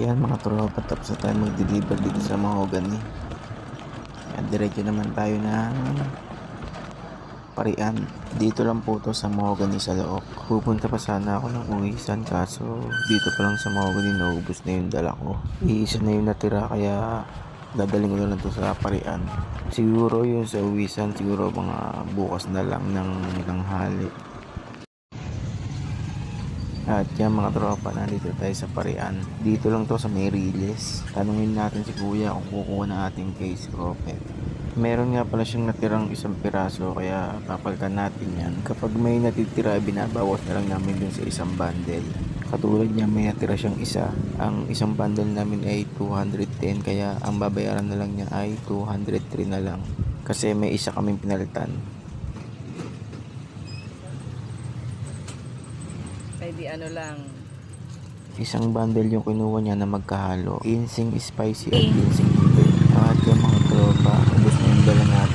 Yan mga tropa, tapos na tayo mag-deliver dito sa Mahogany. Yan, diretso naman tayo ng Parian. Dito lang po to sa Mahogany sa Loob. Pupunta pa sana ako ng Uwisan, kaso dito pa lang sa Mahogany naubos na yung dala ko. Iisa na yung natira, kaya dadaling ko na lang to sa Parian. Siguro yun sa Uwisan, siguro mga bukas na lang ng tanghali. At yan mga tropa, nandito tayo sa Parian. Dito lang to sa Meriles. Tanungin natin si kuya kung kukuha ng ating case croquet. Meron nga pala siyang natirang isang piraso, kaya papalitan natin yan. Kapag may natitira, binabawas na lang namin dun sa isang bundle. Katulad niya, may natira siyang isa. Ang isang bundle namin ay 210, kaya ang babayaran na lang niya ay 203 na lang. Kasi may isa kaming pinalitan. Ay di ano lang. Isang bundle yung kinuha niya na magkahalo. Ginseng spicy at ginseng bitter. At yung mga tropa, ubos na yung dala natin.